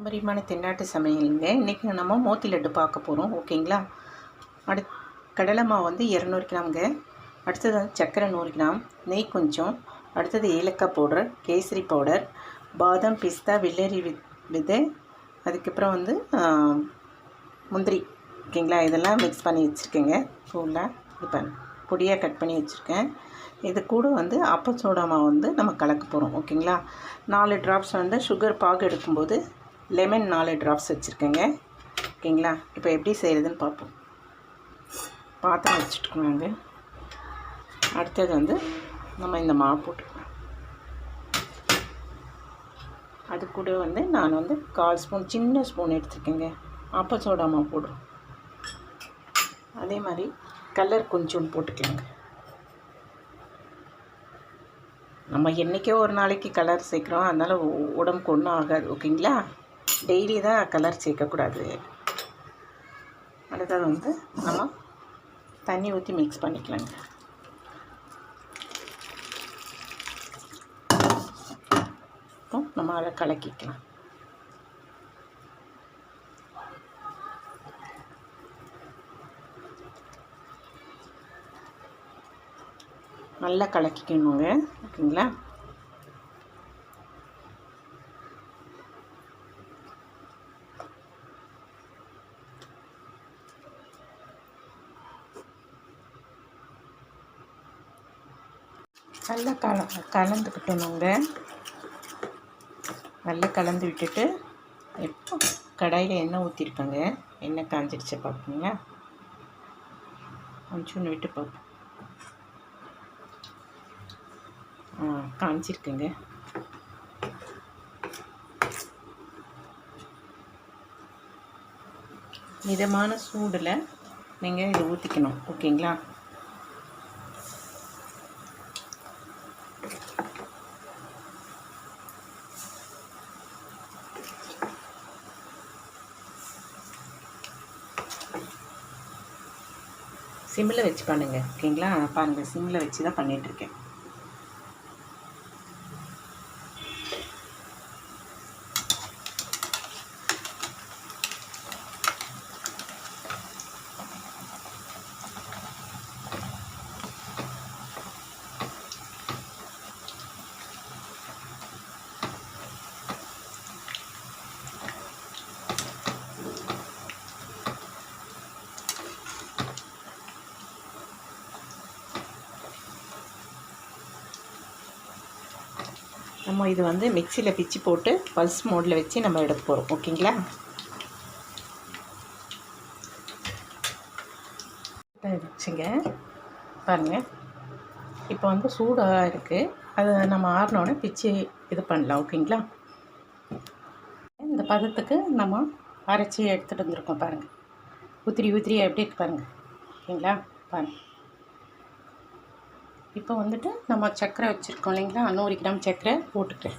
பாரம்பரியமான தென்னாட்டு சமையலுங்க. இன்றைக்கி நம்ம மோத்தி லட்டு பார்க்க போகிறோம். ஓகேங்களா. கடலை மாவு வந்து 200 கிராம்ங்க. அடுத்தது வந்து சர்க்கரை 100 கிராம், நெய் கொஞ்சம், அடுத்தது ஏலக்காய் பவுடர், கேசரி பவுடர், பாதாம், பிஸ்தா, வெள்ளரி விதை, அதுக்கப்புறம் வந்து முந்திரி. ஓகேங்களா. இதெல்லாம் மிக்ஸ் பண்ணி வச்சுருக்கேங்க. ஃபுல்லாக இப்போ பொடியாக கட் பண்ணி வச்சுருக்கேன். இது கூட வந்து அப்பச்சோடா மாவு வந்து நம்ம கலக்க போகிறோம். ஓகேங்களா. 4 ட்ராப்ஸ் வந்து சுகர் பாகு எடுக்கும்போது லெமன் 4 ட்ராப்ஸ் வச்சுருக்கேங்க. ஓகேங்களா. இப்போ எப்படி செய்கிறதுன்னு பார்ப்போம். பாத்திரம் வச்சுட்டுக்கோங்க. அடுத்தது வந்து நம்ம இந்த மாவு போட்டுக்கலாம். அது கூட வந்து நான் வந்து 1/4 ஸ்பூன் சின்ன ஸ்பூன் எடுத்துருக்கேங்க. அப்பச்சோடா மாவு போடுறோம். அதே மாதிரி கலர் கொஞ்சம் போட்டுக்கலாங்க. நம்ம என்றைக்கோ ஒரு நாளைக்கு கலர் சேர்க்குறோம், அதனால் உடம்புக்கு ஒன்றும் ஆகாது. ஓகேங்களா. டெய்லி தான் கலர் சேர்க்கக்கூடாது. அடுத்தது வந்து நம்ம தண்ணி ஊற்றி மிக்ஸ் பண்ணிக்கலாங்க. இப்போ நம்ம அதை கலக்கிக்கலாம். நல்லா கலக்கிக்கணுங்க. ஓகேங்களா. நல்லா கலந்துக்கிட்டோங்க. நல்லா கலந்து விட்டுட்டு இப்போ கடாயில் எண்ணெய் ஊற்றிருக்கேங்க. எண்ணெய் காஞ்சிடுச்சு பார்ப்பீங்களா. கொஞ்சோன்னு விட்டு பார்ப்போம். காஞ்சிருக்குங்க. மிதமான சூடில் நீங்கள் இதை ஊற்றிக்கணும். ஓகேங்களா. சிம்மில் வச்சு பண்ணுங்கள். ஓகேங்களா. பாருங்கள், சிம்மில் வச்சு தான் பண்ணிகிட்ருக்கேன். நம்ம இது வந்து மிக்சியில் பிச்சு போட்டு பல்ஸ் மோடில் வச்சு நம்ம எடுக்க போகிறோம். ஓகேங்களா. வச்சுங்க. பாருங்கள், இப்போ வந்து சூடாக இருக்குது. அதை நம்ம ஆறினோடனே பிச்சு இது பண்ணலாம். ஓகேங்களா. இந்த பதத்துக்கு நம்ம அரைச்சி எடுத்துகிட்டு வந்துருக்கோம். பாருங்கள், உதிரி எப்படி இருக்குது பாருங்கள். ஓகேங்களா. பாருங்கள், இப்போ வந்துட்டு நம்ம சர்க்கரை வச்சுருக்கோம் இல்லைங்களா. 100 கிராம் சர்க்கரை போட்டுக்கிறேன்.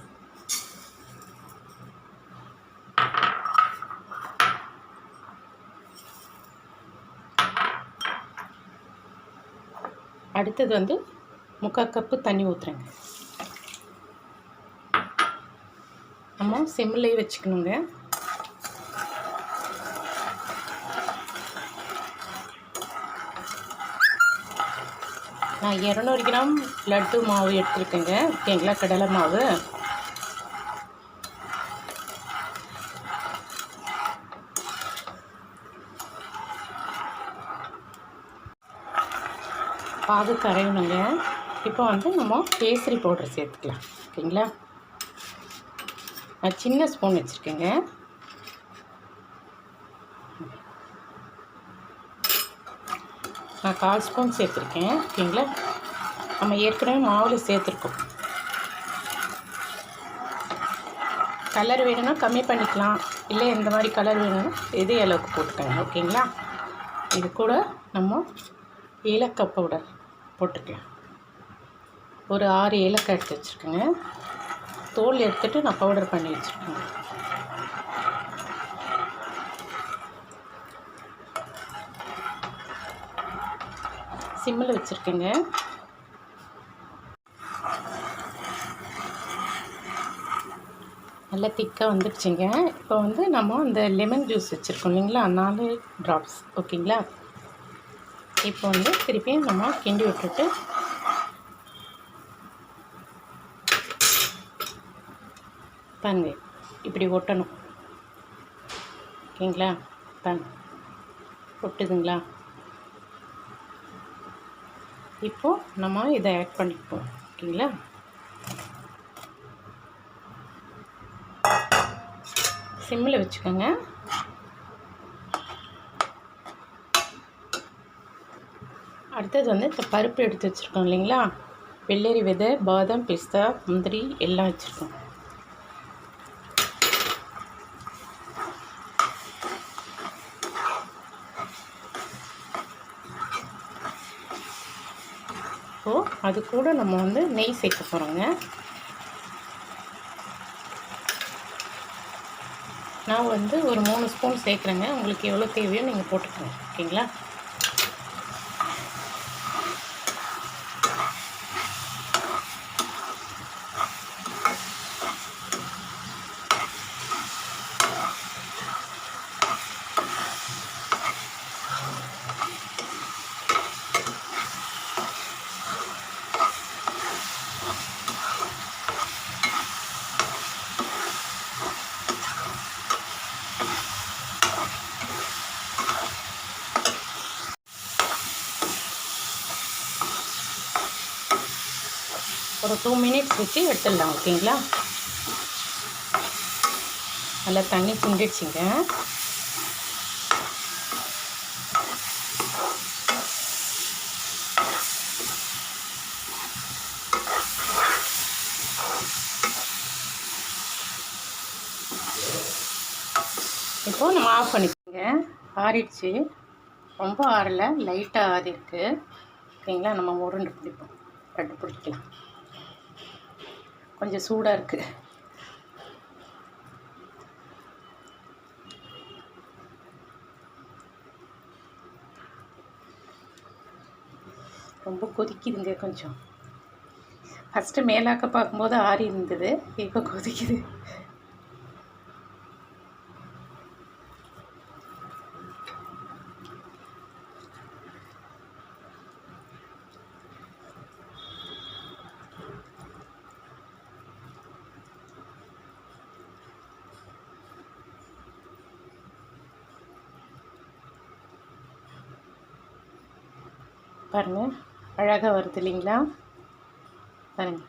அடுத்தது வந்து 3/4 கப்பு தண்ணி ஊற்றுறேங்க. நம்ம சிம்மிலே வச்சுக்கணுங்க. நான் 200 கிராம் லட்டு மாவு எடுத்துருக்கேங்க. ஓகேங்களா. கடலை மாவு. பாகு கரையணுங்க. இப்போ வந்து நம்ம கேசரி பவுடர் சேர்த்துக்கலாம். ஓகேங்களா. நான் சின்ன ஸ்பூன் வச்சுருக்கேங்க. நான் 1/4 ஸ்பூன் சேர்த்துருக்கேன். ஓகேங்களா. நம்ம ஏற்கனவே மாவில் சேர்த்துருக்கோம். கலர் வேணும்னா கம்மி பண்ணிக்கலாம், இல்லை இந்த மாதிரி கலர் வேணும்னா இதே அளவுக்கு போட்டுக்கலாம். ஓகேங்களா. இது கூட நம்ம ஏலக்காய் பவுடர் போட்டுக்கலாம். ஒரு 6 ஏலக்காய் எடுத்து வச்சுருக்கேங்க. தோல் எடுத்துகிட்டு நான் பவுடர் பண்ணி வச்சுருக்கேன். சிம்மில் வச்சுருக்கேங்க. நல்லா திக்காக வந்துடுச்சிங்க. இப்போ வந்து நம்ம இந்த லெமன் ஜூஸ் வச்சுருக்கோம் இல்லைங்களா, 4 ட்ராப்ஸ். ஓகேங்களா. இப்போ வந்து திருப்பியும் நம்ம கிண்டி விட்டுட்டு பாருங்க இப்படி ஒட்டணும். ஓகேங்களா. பாருங்க ஒட்டுதுங்களா. இப்போது நம்ம இதை ஆட் பண்ணிப்போம். ஓகேங்களா. சிம்மில் வச்சுக்கோங்க. அடுத்தது வந்து இந்த பருப்பு எடுத்து வச்சுருக்கோம் இல்லைங்களா, வெள்ளரி விதை, பாதாம், பிஸ்தா, முந்திரி எல்லாம் வச்சுருக்கோம். இப்போது அது கூட நம்ம வந்து நெய் சேர்க்க போகிறோங்க. நான் வந்து ஒரு 3 ஸ்பூன் சேர்க்குறேங்க. உங்களுக்கு எவ்வளோ தேவையோ நீங்கள் போட்டுக்கோங்க. ஓகேங்களா. ஒரு 2 மினிட்ஸ் வச்சு எடுத்துடலாம். ஓகேங்களா. நல்லா தண்ணி சுண்டிடுச்சிங்க. இப்போது நம்ம ஆஃப் பண்ணிக்கோங்க. ஆறிடுச்சு. ரொம்ப ஆறலை, லைட்டாக ஆறி இருக்குது. ஓகேங்களா. நம்ம உருண்டை பிடிப்போம். லட்டு பிடிக்கலாம். கொஞ்சம் சூடாக இருக்குது. ரொம்ப கொதிக்குதுங்க. கொஞ்சம் ஃபஸ்ட்டு மேலாக்க பார்க்கும்போது ஆறி இருந்தது, இப்போ கொதிக்குது. பாருங்கள் அழகாக வருது இல்லைங்களா. பாருங்கள்.